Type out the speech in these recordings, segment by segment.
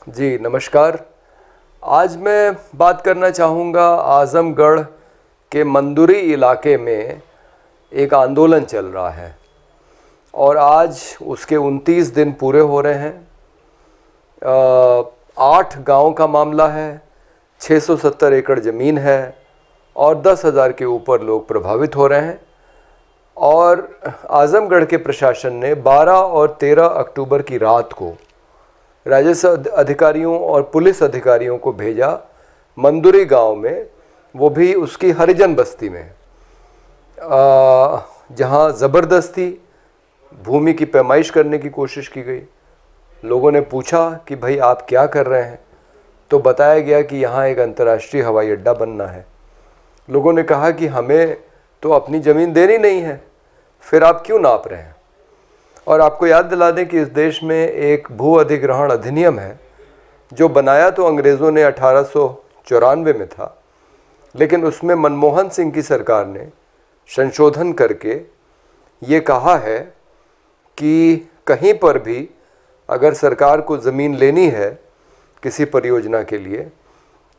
जी नमस्कार। आज मैं बात करना चाहूँगा आज़मगढ़ के मंदुरी इलाके में एक आंदोलन चल रहा है और आज उसके 29 दिन पूरे हो रहे हैं। 8 गांव का मामला है, 670 एकड़ ज़मीन है और 10,000 के ऊपर लोग प्रभावित हो रहे हैं। और आज़मगढ़ के प्रशासन ने 12 और 13 अक्टूबर की रात को राजस्व अधिकारियों और पुलिस अधिकारियों को भेजा मंदुरी गांव में, वो भी उसकी हरिजन बस्ती में, जहां ज़बरदस्ती भूमि की पैमाइश करने की कोशिश की गई। लोगों ने पूछा कि भाई आप क्या कर रहे हैं, तो बताया गया कि यहाँ एक अंतर्राष्ट्रीय हवाई अड्डा बनना है। लोगों ने कहा कि हमें तो अपनी ज़मीन देनी नहीं है, फिर आप क्यों नाप रहे हैं। और आपको याद दिला दें कि इस देश में एक भू अधिग्रहण अधिनियम है जो बनाया तो अंग्रेज़ों ने 1894 में था, लेकिन उसमें मनमोहन सिंह की सरकार ने संशोधन करके ये कहा है कि कहीं पर भी अगर सरकार को ज़मीन लेनी है किसी परियोजना के लिए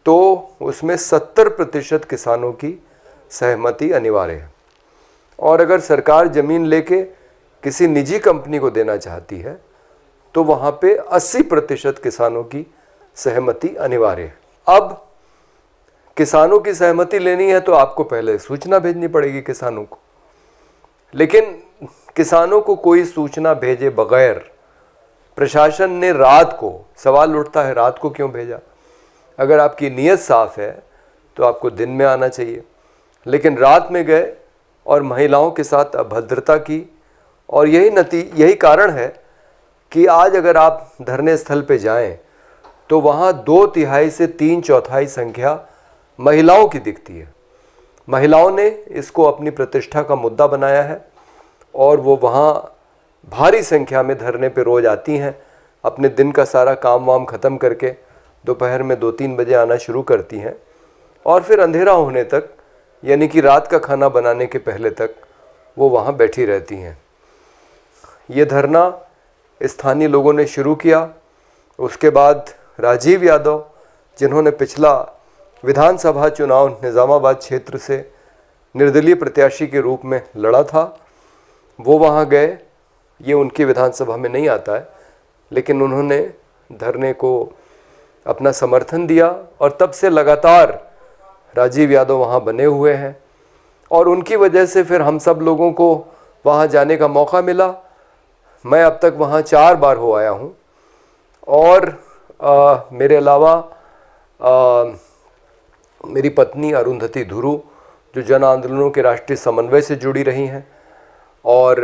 तो उसमें 70% किसानों की सहमति अनिवार्य है। और अगर सरकार ज़मीन लेके किसी निजी कंपनी को देना चाहती है तो वहाँ पे 80% किसानों की सहमति अनिवार्य है। अब किसानों की सहमति लेनी है तो आपको पहले सूचना भेजनी पड़ेगी किसानों को, लेकिन किसानों को कोई सूचना भेजे बगैर प्रशासन ने रात को, सवाल उठता है रात को क्यों भेजा। अगर आपकी नीयत साफ है तो आपको दिन में आना चाहिए, लेकिन रात में गए और महिलाओं के साथ अभद्रता की। और यही कारण है कि आज अगर आप धरने स्थल पे जाएं तो वहाँ 2/3 से 3/4 संख्या महिलाओं की दिखती है। महिलाओं ने इसको अपनी प्रतिष्ठा का मुद्दा बनाया है और वो वहाँ भारी संख्या में धरने पे रोज़ आती हैं। अपने दिन का सारा काम वाम ख़त्म करके दोपहर में 2-3 बजे आना शुरू करती हैं और फिर अंधेरा होने तक, यानी कि रात का खाना बनाने के पहले तक वो वहाँ बैठी रहती हैं। ये धरना स्थानीय लोगों ने शुरू किया। उसके बाद राजीव यादव, जिन्होंने पिछला विधानसभा चुनाव निज़ामाबाद क्षेत्र से निर्दलीय प्रत्याशी के रूप में लड़ा था, वो वहाँ गए। ये उनकी विधानसभा में नहीं आता है, लेकिन उन्होंने धरने को अपना समर्थन दिया और तब से लगातार राजीव यादव वहाँ बने हुए हैं और उनकी वजह से फिर हम सब लोगों को वहाँ जाने का मौका मिला। मैं अब तक वहाँ 4 बार हो आया हूँ और मेरे अलावा मेरी पत्नी अरुंधति धुरु, जो जन आंदोलनों के राष्ट्रीय समन्वय से जुड़ी रही हैं और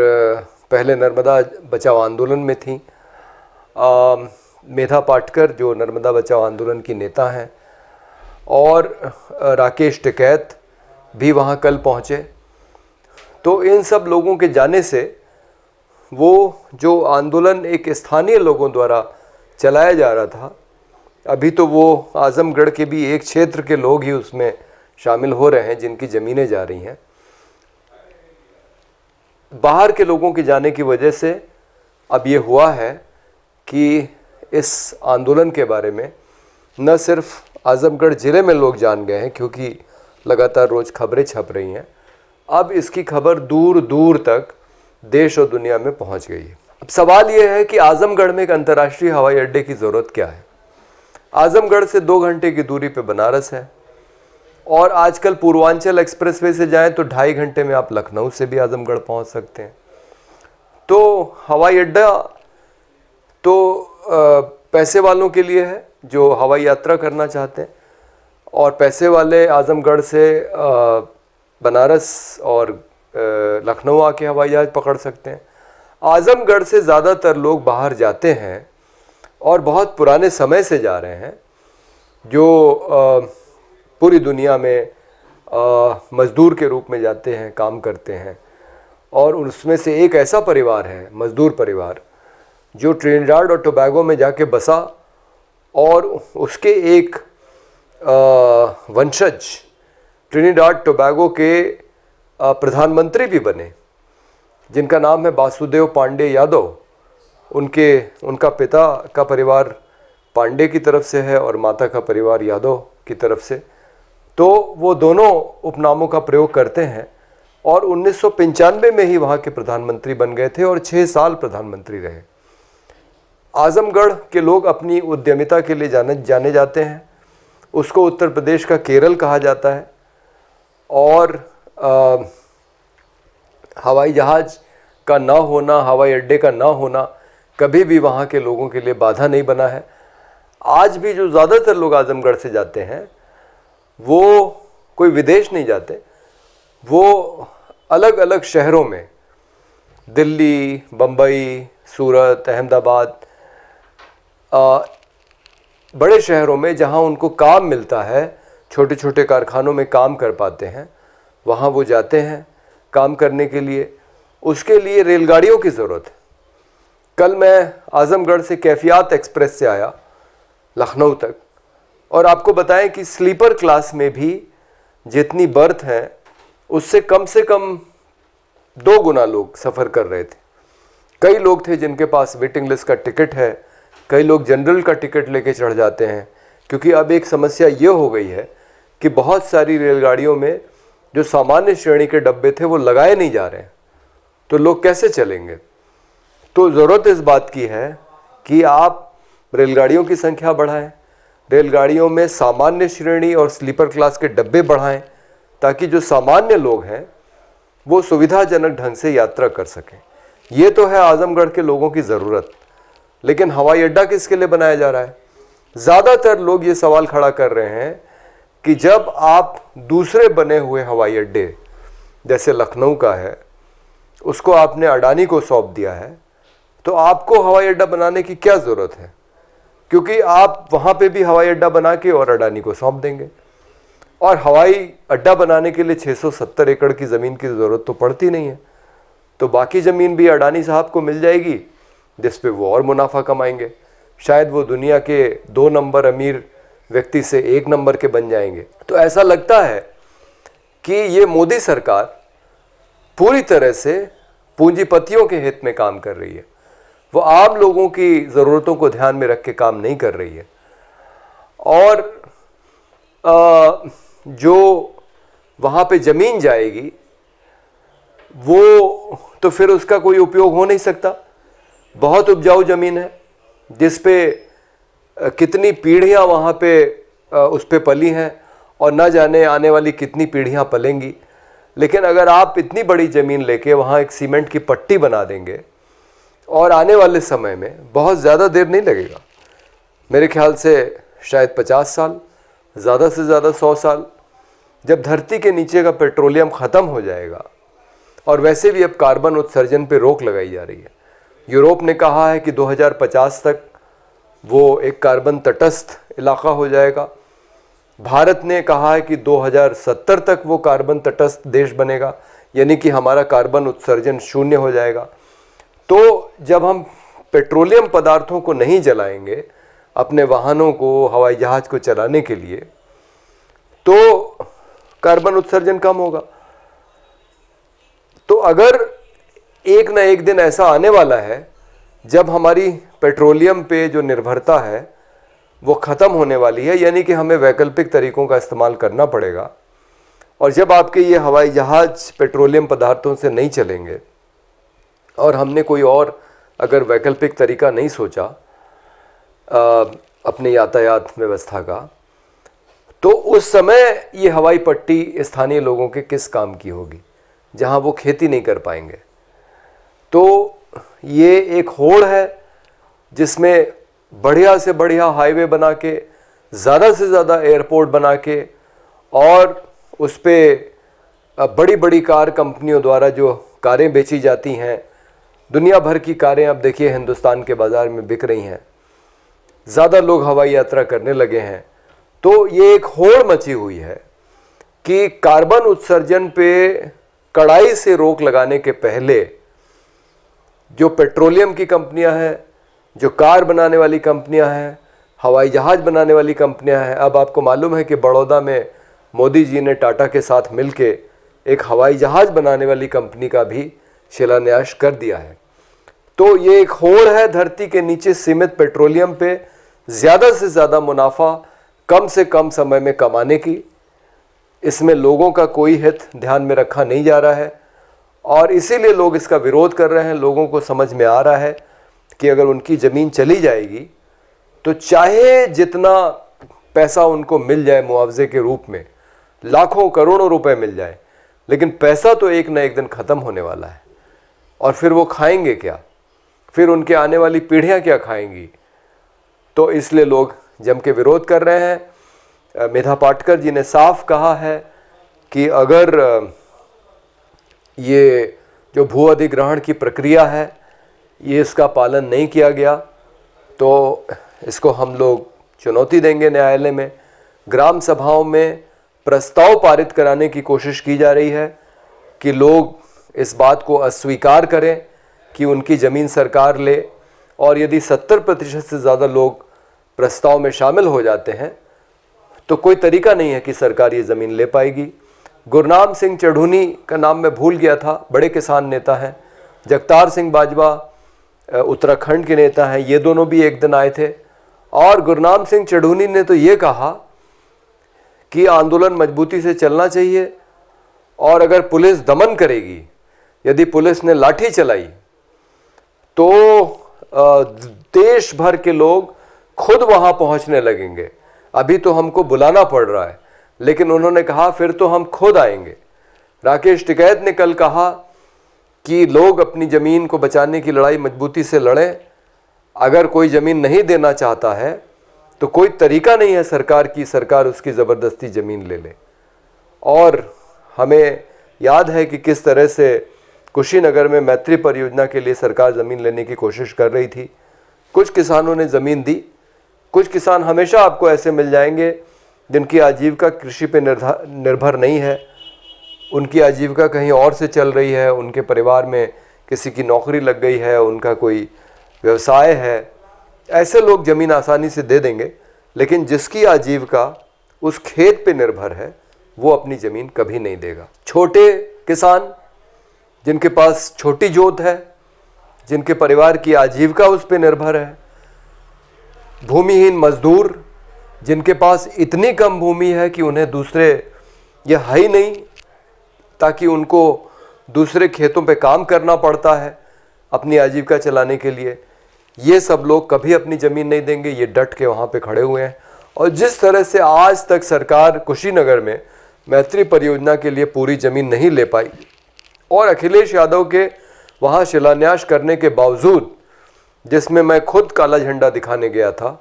पहले नर्मदा बचाओ आंदोलन में थीं, मेधा पाटकर, जो नर्मदा बचाओ आंदोलन की नेता हैं, और राकेश टिकैत भी वहाँ कल पहुँचे। तो इन सब लोगों के जाने से वो जो आंदोलन एक स्थानीय लोगों द्वारा चलाया जा रहा था, अभी तो वो आज़मगढ़ के भी एक क्षेत्र के लोग ही उसमें शामिल हो रहे हैं जिनकी ज़मीनें जा रही हैं। बाहर के लोगों के जाने की वजह से अब ये हुआ है कि इस आंदोलन के बारे में न सिर्फ आज़मगढ़ ज़िले में लोग जान गए हैं, क्योंकि लगातार रोज़ खबरें छप रही हैं, अब इसकी खबर दूर दूर तक देश और दुनिया में पहुंच गई है। अब सवाल यह है कि आज़मगढ़ में एक अंतर्राष्ट्रीय हवाई अड्डे की ज़रूरत क्या है। आज़मगढ़ से 2 घंटे की दूरी पे बनारस है और आजकल पूर्वांचल एक्सप्रेसवे से जाएं तो 2.5 घंटे में आप लखनऊ से भी आज़मगढ़ पहुंच सकते हैं। तो हवाई अड्डा तो पैसे वालों के लिए है जो हवाई यात्रा करना चाहते हैं, और पैसे वाले आज़मगढ़ से बनारस और लखनऊ आके हवाई जहाज़ पकड़ सकते हैं। आज़मगढ़ से ज़्यादातर लोग बाहर जाते हैं और बहुत पुराने समय से जा रहे हैं, जो पूरी दुनिया में मज़दूर के रूप में जाते हैं, काम करते हैं। और उसमें से एक ऐसा परिवार है, मज़दूर परिवार, जो ट्रिनिडाड और टोबैगो में जाके बसा और उसके एक वंशज ट्रिनिडाड टोबैगो के प्रधानमंत्री भी बने, जिनका नाम है वासुदेव पांडे यादव। उनका पिता का परिवार पांडे की तरफ से है और माता का परिवार यादव की तरफ से, तो वो दोनों उपनामों का प्रयोग करते हैं और 1995 में ही वहाँ के प्रधानमंत्री बन गए थे और 6 साल प्रधानमंत्री रहे। आजमगढ़ के लोग अपनी उद्यमिता के लिए जाने जाते हैं। उसको उत्तर प्रदेश का केरल कहा जाता है और हवाई जहाज़ का ना होना, हवाई अड्डे का ना होना कभी भी वहाँ के लोगों के लिए बाधा नहीं बना है। आज भी जो ज़्यादातर लोग आजमगढ़ से जाते हैं वो कोई विदेश नहीं जाते, वो अलग अलग शहरों में, दिल्ली, बम्बई, सूरत, अहमदाबाद, बड़े शहरों में जहाँ उनको काम मिलता है, छोटे छोटे कारखानों में काम कर पाते हैं, वहाँ वो जाते हैं काम करने के लिए। उसके लिए रेलगाड़ियों की ज़रूरत है। कल मैं आज़मगढ़ से कैफियत एक्सप्रेस से आया लखनऊ तक, और आपको बताएं कि स्लीपर क्लास में भी जितनी बर्थ हैं उससे कम 2 गुना लोग सफ़र कर रहे थे। कई लोग थे जिनके पास वेटिंग लिस्ट का टिकट है, कई लोग जनरल का टिकट लेके चढ़ जाते हैं, क्योंकि अब एक समस्या ये हो गई है कि बहुत सारी रेलगाड़ियों में जो सामान्य श्रेणी के डब्बे थे वो लगाए नहीं जा रहे हैं, तो लोग कैसे चलेंगे। तो ज़रूरत इस बात की है कि आप रेलगाड़ियों की संख्या बढ़ाएं, रेलगाड़ियों में सामान्य श्रेणी और स्लीपर क्लास के डब्बे बढ़ाएं, ताकि जो सामान्य लोग हैं वो सुविधाजनक ढंग से यात्रा कर सकें। ये तो है आजमगढ़ के लोगों की ज़रूरत। लेकिन हवाई अड्डा किसके लिए बनाया जा रहा है? ज़्यादातर लोग ये सवाल खड़ा कर रहे हैं कि जब आप दूसरे बने हुए हवाई अड्डे जैसे लखनऊ का है उसको आपने अडानी को सौंप दिया है, तो आपको हवाई अड्डा बनाने की क्या ज़रूरत है? क्योंकि आप वहाँ पे भी हवाई अड्डा बना के और अडानी को सौंप देंगे, और हवाई अड्डा बनाने के लिए 670 एकड़ की ज़मीन की ज़रूरत तो पड़ती नहीं है, तो बाकी ज़मीन भी अडानी साहब को मिल जाएगी, जिस पे वो और मुनाफा कमाएंगे। शायद वो दुनिया के 2 नंबर अमीर व्यक्ति से 1 नंबर के बन जाएंगे। तो ऐसा लगता है कि ये मोदी सरकार पूरी तरह से पूंजीपतियों के हित में काम कर रही है, वो आम लोगों की ज़रूरतों को ध्यान में रख के काम नहीं कर रही है। और जो वहाँ पे ज़मीन जाएगी वो तो फिर उसका कोई उपयोग हो नहीं सकता। बहुत उपजाऊ ज़मीन है जिस पे कितनी पीढ़ियाँ वहाँ पे उस पे पली हैं और न जाने आने वाली कितनी पीढ़ियाँ पलेंगी। लेकिन अगर आप इतनी बड़ी ज़मीन लेके वहाँ एक सीमेंट की पट्टी बना देंगे और आने वाले समय में बहुत ज़्यादा देर नहीं लगेगा, मेरे ख्याल से शायद 50 साल, ज़्यादा से ज़्यादा 100 साल, जब धरती के नीचे का पेट्रोलियम ख़त्म हो जाएगा। और वैसे भी अब कार्बन उत्सर्जन पे रोक लगाई जा रही है। यूरोप ने कहा है कि 2050 तक वो एक कार्बन तटस्थ इलाका हो जाएगा। भारत ने कहा है कि 2070 तक वो कार्बन तटस्थ देश बनेगा, यानी कि हमारा कार्बन उत्सर्जन 0 हो जाएगा। तो जब हम पेट्रोलियम पदार्थों को नहीं जलाएंगे अपने वाहनों को, हवाई जहाज़ को चलाने के लिए, तो कार्बन उत्सर्जन कम होगा। तो अगर एक ना एक दिन ऐसा आने वाला है जब हमारी पेट्रोलियम पे जो निर्भरता है वो ख़त्म होने वाली है, यानी कि हमें वैकल्पिक तरीकों का इस्तेमाल करना पड़ेगा। और जब आपके ये हवाई जहाज़ पेट्रोलियम पदार्थों से नहीं चलेंगे और हमने कोई और अगर वैकल्पिक तरीका नहीं सोचा अपने यातायात व्यवस्था का, तो उस समय ये हवाई पट्टी स्थानीय लोगों के किस काम की होगी, जहाँ वो खेती नहीं कर पाएंगे। तो ये एक होड़ है जिसमें बढ़िया से बढ़िया हाईवे बना के, ज़्यादा से ज़्यादा एयरपोर्ट बना के, और उस पर बड़ी बड़ी कार कंपनियों द्वारा जो कारें बेची जाती हैं, दुनिया भर की कारें अब देखिए हिंदुस्तान के बाज़ार में बिक रही हैं, ज़्यादा लोग हवाई यात्रा करने लगे हैं। तो ये एक होड़ मची हुई है कि कार्बन उत्सर्जन पे कड़ाई से रोक लगाने के पहले जो पेट्रोलियम की कंपनियां हैं, जो कार बनाने वाली कंपनियां हैं, हवाई जहाज़ बनाने वाली कंपनियां हैं। अब आपको मालूम है कि बड़ौदा में मोदी जी ने टाटा के साथ मिलके एक हवाई जहाज़ बनाने वाली कंपनी का भी शिलान्यास कर दिया है। तो ये एक होड़ है धरती के नीचे सीमित पेट्रोलियम पे ज़्यादा से ज़्यादा मुनाफा कम से कम समय में कमाने की, इसमें लोगों का कोई हित ध्यान में रखा नहीं जा रहा है और इसीलिए लोग इसका विरोध कर रहे हैं। लोगों को समझ में आ रहा है कि अगर उनकी ज़मीन चली जाएगी तो चाहे जितना पैसा उनको मिल जाए मुआवजे के रूप में, लाखों करोड़ों रुपए मिल जाए, लेकिन पैसा तो एक ना एक दिन ख़त्म होने वाला है और फिर वो खाएंगे क्या, फिर उनके आने वाली पीढ़ियां क्या खाएंगी। तो इसलिए लोग जम के विरोध कर रहे हैं। मेधा पाटकर जी ने साफ कहा है कि अगर ये जो भू अधिग्रहण की प्रक्रिया है ये इसका पालन नहीं किया गया तो इसको हम लोग चुनौती देंगे न्यायालय में। ग्राम सभाओं में प्रस्ताव पारित कराने की कोशिश की जा रही है कि लोग इस बात को अस्वीकार करें कि उनकी ज़मीन सरकार ले, और यदि 70% से ज़्यादा लोग प्रस्ताव में शामिल हो जाते हैं तो कोई तरीका नहीं है कि सरकार ये ज़मीन ले पाएगी। गुरनाम सिंह चढ़ूनी का नाम मैं भूल गया था, बड़े किसान नेता हैं। जगतार सिंह बाजवा उत्तराखंड के नेता हैं, ये दोनों भी एक दिन आए थे और गुरनाम सिंह चढ़ूनी ने तो ये कहा कि आंदोलन मजबूती से चलना चाहिए और अगर पुलिस दमन करेगी, यदि पुलिस ने लाठी चलाई तो देश भर के लोग खुद वहां पहुंचने लगेंगे। अभी तो हमको बुलाना पड़ रहा है, लेकिन उन्होंने कहा फिर तो हम खुद आएंगे। राकेश टिकैत ने कल कहा कि लोग अपनी ज़मीन को बचाने की लड़ाई मजबूती से लड़ें। अगर कोई ज़मीन नहीं देना चाहता है तो कोई तरीका नहीं है सरकार की, सरकार उसकी ज़बरदस्ती ज़मीन ले ले। और हमें याद है कि किस तरह से कुशीनगर में मैत्री परियोजना के लिए सरकार ज़मीन लेने की कोशिश कर रही थी। कुछ किसानों ने ज़मीन दी। कुछ किसान हमेशा आपको ऐसे मिल जाएंगे जिनकी आजीविका कृषि पे निर्भर नहीं है, उनकी आजीविका कहीं और से चल रही है, उनके परिवार में किसी की नौकरी लग गई है, उनका कोई व्यवसाय है। ऐसे लोग ज़मीन आसानी से दे देंगे, लेकिन जिसकी आजीविका उस खेत पे निर्भर है वो अपनी ज़मीन कभी नहीं देगा। छोटे किसान जिनके पास छोटी जोत है, जिनके परिवार की आजीविका उस पे निर्भर है, भूमिहीन मजदूर जिनके पास इतनी कम भूमि है कि उन्हें दूसरे यह है ही नहीं ताकि उनको दूसरे खेतों पे काम करना पड़ता है अपनी आजीविका चलाने के लिए, ये सब लोग कभी अपनी ज़मीन नहीं देंगे। ये डट के वहाँ पे खड़े हुए हैं। और जिस तरह से आज तक सरकार कुशीनगर में मैत्री परियोजना के लिए पूरी ज़मीन नहीं ले पाई और अखिलेश यादव के वहाँ शिलान्यास करने के बावजूद, जिसमें मैं खुद काला झंडा दिखाने गया था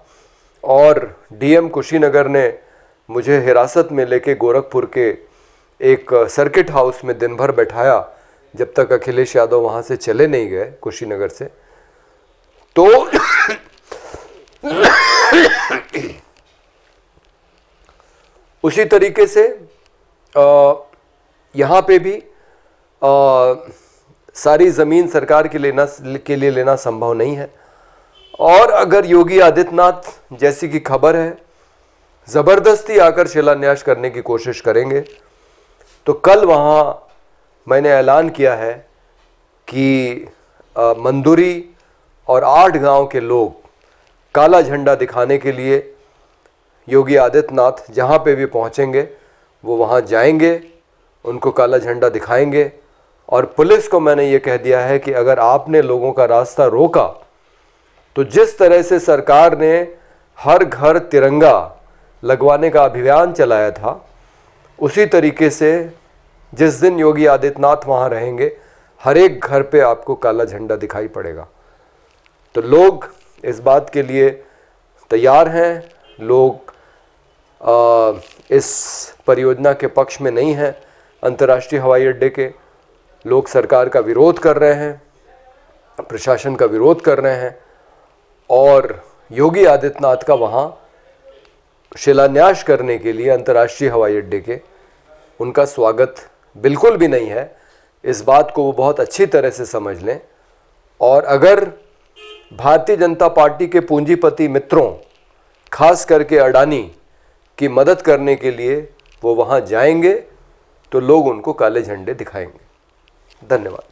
और डीएम कुशीनगर ने मुझे हिरासत में लेके गोरखपुर के एक सर्किट हाउस में दिन भर बैठाया जब तक अखिलेश यादव वहाँ से चले नहीं गए कुशीनगर से। तो उसी तरीके से यहाँ पे भी सारी ज़मीन सरकार के लिए लेना संभव नहीं है। और अगर योगी आदित्यनाथ जैसी की खबर है ज़बरदस्ती आकर शिलान्यास करने की कोशिश करेंगे तो कल वहाँ मैंने ऐलान किया है कि मंदुरी और 8 गांव के लोग काला झंडा दिखाने के लिए योगी आदित्यनाथ जहाँ पे भी पहुँचेंगे वो वहाँ जाएंगे, उनको काला झंडा दिखाएंगे। और पुलिस को मैंने ये कह दिया है कि अगर आपने लोगों का रास्ता रोका तो जिस तरह से सरकार ने हर घर तिरंगा लगवाने का अभियान चलाया था, उसी तरीके से जिस दिन योगी आदित्यनाथ वहाँ रहेंगे हर एक घर पे आपको काला झंडा दिखाई पड़ेगा। तो लोग इस बात के लिए तैयार हैं। लोग इस परियोजना के पक्ष में नहीं हैं। अंतर्राष्ट्रीय हवाई अड्डे के लोग सरकार का विरोध कर रहे हैं, प्रशासन का विरोध कर रहे हैं और योगी आदित्यनाथ का वहाँ शिलान्यास करने के लिए अंतर्राष्ट्रीय हवाई अड्डे के उनका स्वागत बिल्कुल भी नहीं है। इस बात को वो बहुत अच्छी तरह से समझ लें। और अगर भारतीय जनता पार्टी के पूंजीपति मित्रों, खास करके अडानी की मदद करने के लिए वो वहाँ जाएंगे तो लोग उनको काले झंडे दिखाएंगे। धन्यवाद।